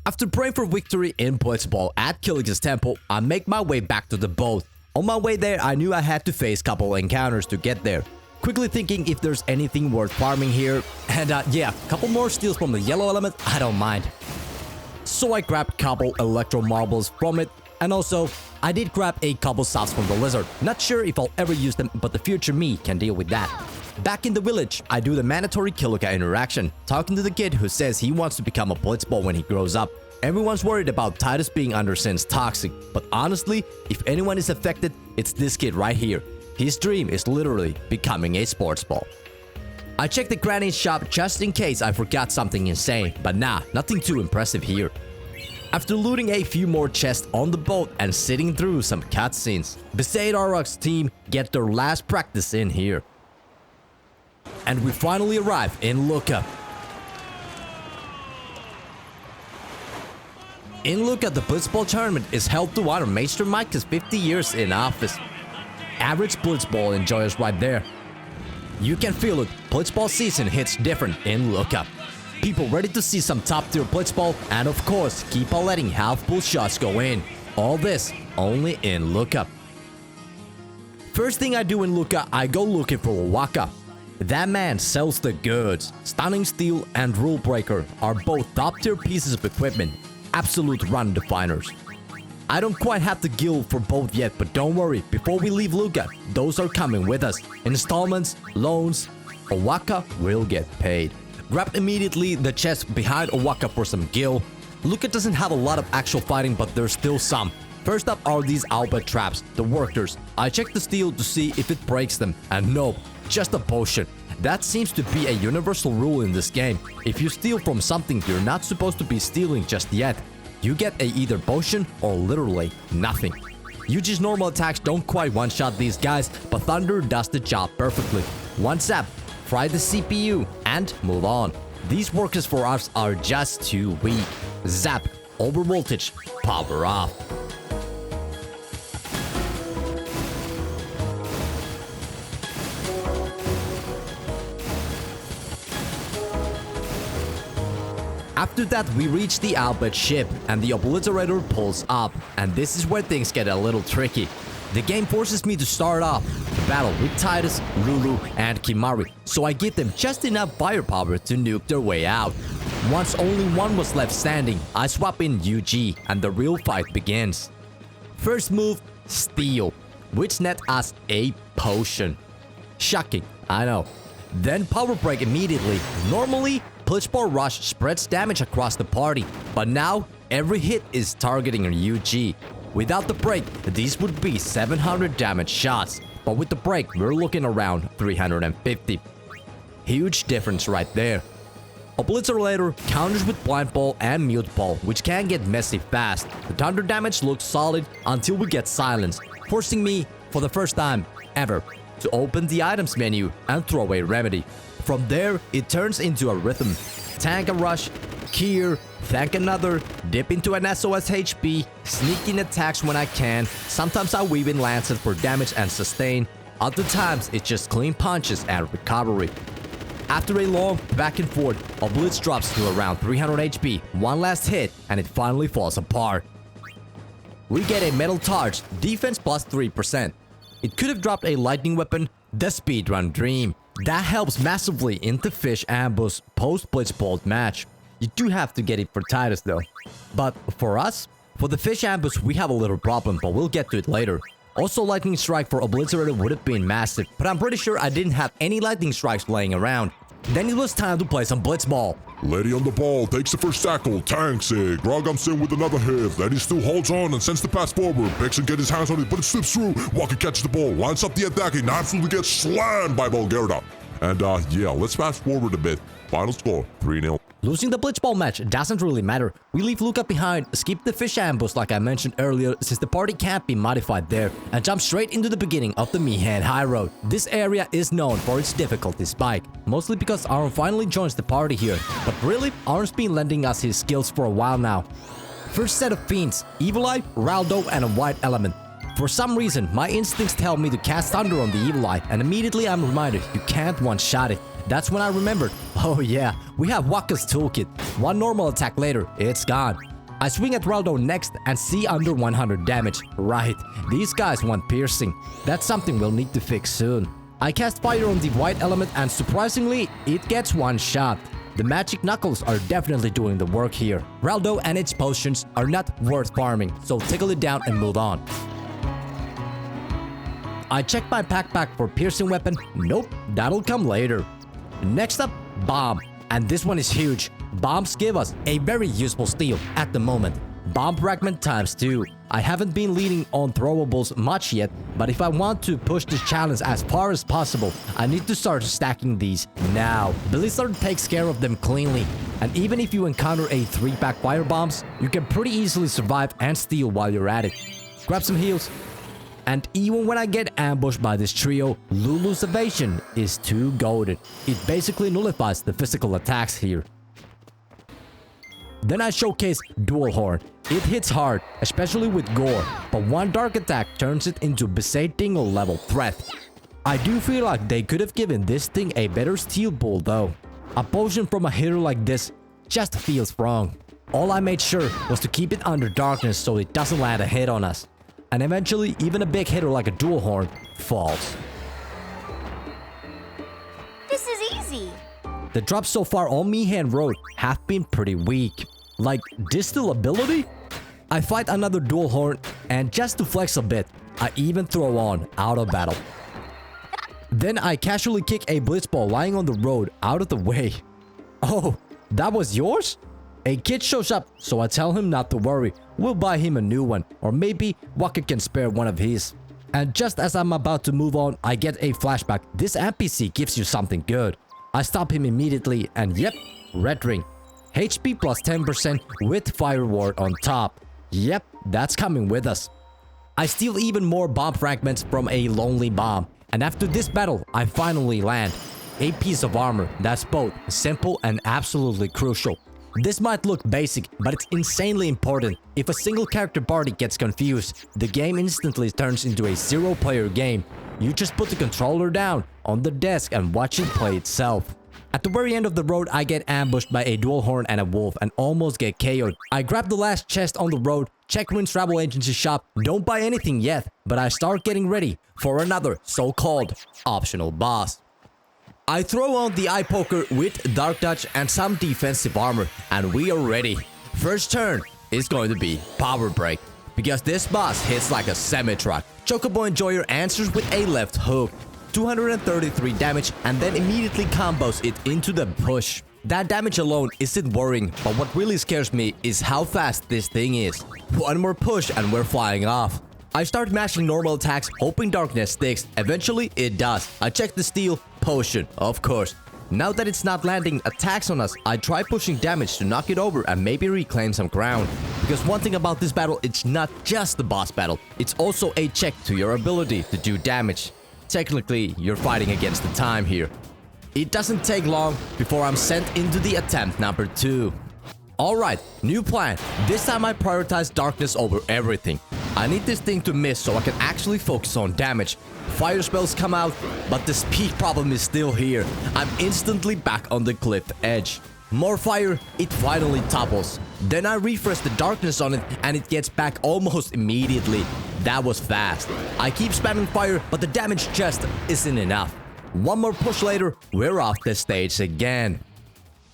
After praying for victory in blitzball at Kilika's temple, I make my way back to the boat. On my way there, I knew I had to face couple encounters to get there. Quickly thinking if there's anything worth farming here, and yeah, couple more steals from the yellow element, I don't mind. So I grabbed couple electro marbles from it, and also, I did grab a couple softs from the lizard. Not sure if I'll ever use them, but the future me can deal with that. Back in the village, I do the mandatory Kilika interaction, talking to the kid who says he wants to become a blitzball when he grows up. Everyone's worried about Titus being under Sin's toxic, but honestly, if anyone is affected, it's this kid right here. His dream is literally becoming a sports ball. I checked the granny's shop just in case I forgot something insane, but nah, nothing too impressive here. After looting a few more chests on the boat and sitting through some cutscenes, Beside Arok's team get their last practice in here. And we finally arrive in Luca. In Luca, the blitzball tournament is held to honor Maester Mike's 50 years in office. Average blitzball enjoyers right there. You can feel it, blitzball season hits different in Luca. People ready to see some top tier blitzball, and of course, keep on letting half-bull shots go in. All this only in Luca. First thing I do in Luca, I go looking for Waka. That man sells the goods. Stunning Steel and Rule Breaker are both top tier pieces of equipment, absolute run definers. I don't quite have the guild for both yet, but don't worry, before we leave Luca, those are coming with us. Installments, loans, Owaka will get paid. Grab immediately the chest behind Owaka for some gil. Luca doesn't have a lot of actual fighting, but there's still some. First up are these Albert traps, the workers. I check the steel to see if it breaks them, and nope, just a potion. That seems to be a universal rule in this game. If you steal from something you're not supposed to be stealing just yet, you get a either potion or literally nothing. Yuji's normal attacks don't quite one-shot these guys, but Thunder does the job perfectly. One zap, fry the CPU, and move on. These workers for us are just too weak. Zap, over voltage, power off. After that, we reach the Albert ship, and the obliterator pulls up, and this is where things get a little tricky. The game forces me to start off the battle with Titus, Lulu, and Kimari, so I give them just enough firepower to nuke their way out. Once only one was left standing, I swap in UG, and the real fight begins. First move, Steal, which net us a potion. Shocking, I know. Then Power Break immediately. Normally, Blitzball Rush spreads damage across the party, but now every hit is targeting a UG. Without the break, these would be 700 damage shots, but with the break, we're looking around 350. Huge difference right there. Obliterator counters with Blind Ball and Mute Ball, which can get messy fast. The thunder damage looks solid until we get Silence, forcing me, for the first time ever, to open the items menu and throw a remedy. From there, it turns into a rhythm. Tank a rush, Kier, tank another, dip into an SOS HP, sneak in attacks when I can. Sometimes I weave in Lancet for damage and sustain. Other times, it's just clean punches and recovery. After a long back and forth, a Blitz drops to around 300 HP, one last hit, and it finally falls apart. We get a Metal Charge, defense plus 3%. It could have dropped a lightning weapon, the speedrun dream. That helps massively in the fish ambush post-blitzball match. You do have to get it for Titus though. But for us, for the fish ambush we have a little problem, but we'll get to it later. Also, lightning strike for Obliterator would have been massive, but I'm pretty sure I didn't have any lightning strikes laying around. Then it was time to play some blitzball. Lady on the ball takes the first tackle, tanks it. Grog comes in with another hit. Lady still holds on and sends the pass forward. Pixon gets his hands on it, but it slips through. Walker catches the ball, lines up the attack, and absolutely gets slammed by Bulgarda. And yeah, let's fast forward a bit. Final score, 3-0. Losing the blitzball match doesn't really matter. We leave Luca behind, skip the fish ambush like I mentioned earlier since the party can't be modified there, and jump straight into the beginning of the Mihan High Road. This area is known for its difficulty spike, mostly because Aaron finally joins the party here. But really, Aaron's been lending us his skills for a while now. First set of fiends, Evil Eye, Raldo, and a White Element. For some reason, my instincts tell me to cast Thunder on the Evil Eye, and immediately I'm reminded you can't one-shot it. That's when I remembered, oh yeah, we have Waka's toolkit. One normal attack later, it's gone. I swing at Raldo next and see under 100 damage. Right, these guys want piercing. That's something we'll need to fix soon. I cast fire on the white element and surprisingly, it gets one shot. The magic knuckles are definitely doing the work here. Raldo and its potions are not worth farming, so tickle it down and move on. I check my backpack for piercing weapon. Nope, that'll come later. Next up, bomb. And this one is huge. Bombs give us a very useful steal at the moment. Bomb fragment times 2. I haven't been leaning on throwables much yet, but if I want to push this challenge as far as possible, I need to start stacking these now. Blizzard takes care of them cleanly, and even if you encounter a 3-pack fire bombs, you can pretty easily survive and steal while you're at it. Grab some heals. And even when I get ambushed by this trio, Lulu's evasion is too goated. It basically nullifies the physical attacks here. Then I showcase Dual Horn. It hits hard, especially with gore, but one dark attack turns it into Besaid Dingle level threat. I do feel like they could have given this thing a better steal pool though. A potion from a hero like this just feels wrong. All I made sure was to keep it under darkness so it doesn't land a hit on us. And eventually, even a big hitter like a Dual Horn falls. This is easy. The drops so far on Mihan Road have been pretty weak. Like, Distal ability? I fight another Dual Horn, and just to flex a bit, I even throw on Out of Battle. Then I casually kick a blitzball lying on the road out of the way. Oh, that was yours? A kid shows up, so I tell him not to worry. We'll buy him a new one, or maybe Waka can spare one of his. And just as I'm about to move on, I get a flashback. This NPC gives you something good. I stop him immediately, and yep, red ring. HP plus 10% with fire ward on top. Yep, that's coming with us. I steal even more bomb fragments from a lonely bomb. And after this battle, I finally land a piece of armor that's both simple and absolutely crucial. This might look basic, but it's insanely important. If a single character party gets confused, the game instantly turns into a 0-player game. You just put the controller down on the desk and watch it play itself. At the very end of the road, I get ambushed by a Dual Horn and a wolf and almost get KO'd. I grab the last chest on the road, check Wynn's travel agency shop, don't buy anything yet, but I start getting ready for another so-called optional boss. I throw on the eye poker with dark touch and some defensive armor, and we are ready. First turn is going to be power break, because this boss hits like a semi-truck. Chocobo Enjoyer answers with a left hook, 233 damage, and then immediately combos it into the push. That damage alone isn't worrying, but what really scares me is how fast this thing is. One more push and we're flying off. I start mashing normal attacks, hoping darkness sticks. Eventually, it does. I check the steal, potion, of course. Now that it's not landing attacks on us, I try pushing damage to knock it over and maybe reclaim some ground. Because one thing about this battle, it's not just the boss battle. It's also a check to your ability to do damage. Technically, you're fighting against the time here. It doesn't take long before I'm sent into the attempt number 2. Alright, new plan. This time I prioritize darkness over everything. I need this thing to miss so I can actually focus on damage. Fire spells come out, but the speed problem is still here. I'm instantly back on the cliff edge. More fire, it finally topples. Then I refresh the darkness on it and it gets back almost immediately. That was fast. I keep spamming fire, but the damage just isn't enough. One more push later, we're off the stage again.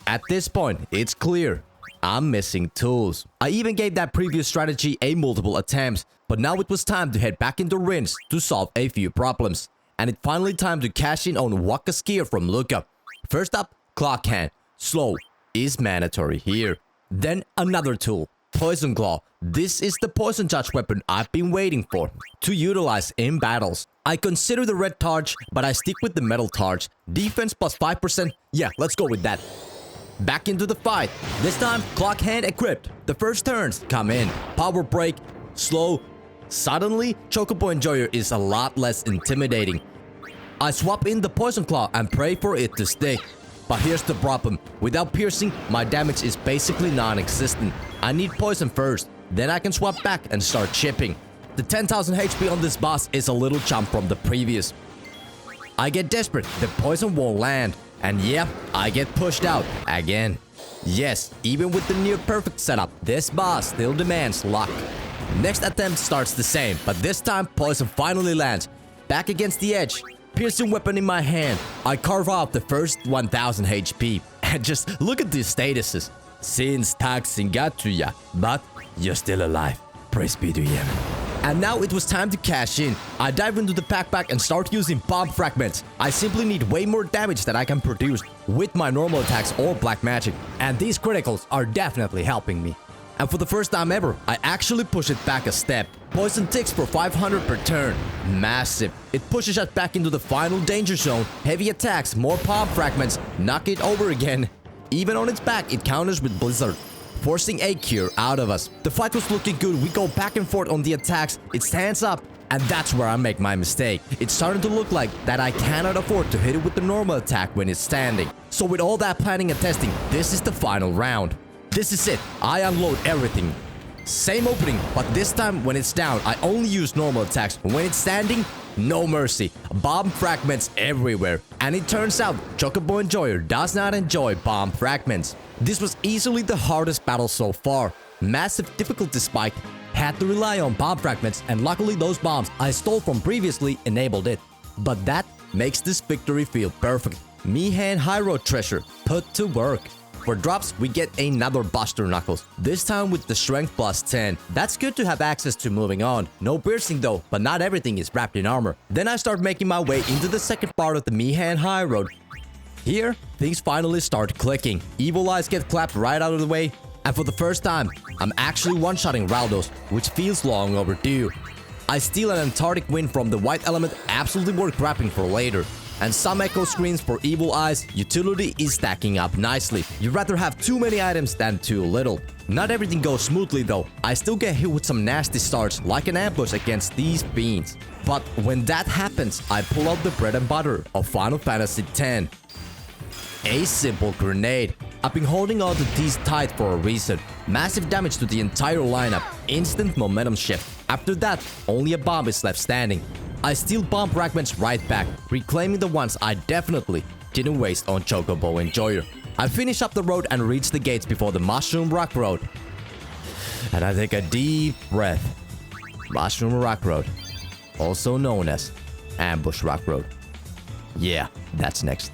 At this point, it's clear. I'm missing tools. I even gave that previous strategy a multiple attempts, but now it was time to head back into Rins to solve a few problems. And it's finally time to cash in on Waka's gear from Luca. First up, Clock Hand. Slow is mandatory here. Then another tool, Poison Claw. This is the poison touch weapon I've been waiting for to utilize in battles. I consider the red torch, but I stick with the metal torch. Defense plus 5%. Yeah, let's go with that. Back into the fight. This time, Clock Hand equipped. The first turns come in. Power break, slow. Suddenly, Chocobo Enjoyer is a lot less intimidating. I swap in the Poison Claw and pray for it to stick. But here's the problem. Without piercing, my damage is basically non-existent. I need poison first, then I can swap back and start chipping. The 10,000 HP on this boss is a little jump from the previous. I get desperate, the poison won't land. And yep, I get pushed out again. Yes, even with the near perfect setup, this boss still demands luck. Next attempt starts the same, but this time poison finally lands. Back against the edge, piercing weapon in my hand, I carve off the first 1000 HP. And just look at these statuses. Since taxing got to ya, but you're still alive. Praise be to him. And now it was time to cash in. I dive into the backpack and start using bomb fragments. I simply need way more damage that I can produce with my normal attacks or black magic. And these criticals are definitely helping me. And for the first time ever, I actually push it back a step. Poison ticks for 500 per turn. Massive. It pushes us back into the final danger zone. Heavy attacks, more bomb fragments, knock it over again. Even on its back, it counters with Blizzard, forcing a cure out of us. The fight was looking good. We go back and forth on the attacks. It stands up, and that's where I make my mistake. It's starting to look like that I cannot afford to hit it with the normal attack when it's standing. So with all that planning and testing, this is the final round. This is it. I unload everything. Same opening, but this time when it's down, I only use normal attacks. When it's standing, no mercy. Bomb fragments everywhere. And it turns out, Chocobo Enjoyer does not enjoy bomb fragments. This was easily the hardest battle so far. Massive difficulty spike. Had to rely on bomb fragments, and luckily those bombs I stole from previously enabled it. But that makes this victory feel perfect. Mihan High Road treasure put to work. For drops, we get another Buster Knuckles, this time with the strength plus 10. That's good to have access to moving on. No piercing though, but not everything is wrapped in armor. Then I start making my way into the second part of the Mihan High Road. Here, things finally start clicking. Evil Eyes get clapped right out of the way. And for the first time, I'm actually one-shotting Raldos, which feels long overdue. I steal an Antarctic Wind from the White Element, absolutely worth grabbing for later. And some echo screens for Evil Eyes, utility is stacking up nicely. You'd rather have too many items than too little. Not everything goes smoothly though. I still get hit with some nasty starts like an ambush against these fiends. But when that happens, I pull out the bread and butter of Final Fantasy X. A simple grenade. I've been holding on to these tight for a reason. Massive damage to the entire lineup. Instant momentum shift. After that, only a bomb is left standing. I steal bomb fragments right back, reclaiming the ones I definitely didn't waste on Chocobo Enjoyer. I finish up the road and reach the gates before the Mushroom Rock Road. And I take a deep breath. Mushroom Rock Road, also known as Ambush Rock Road. Yeah, that's next.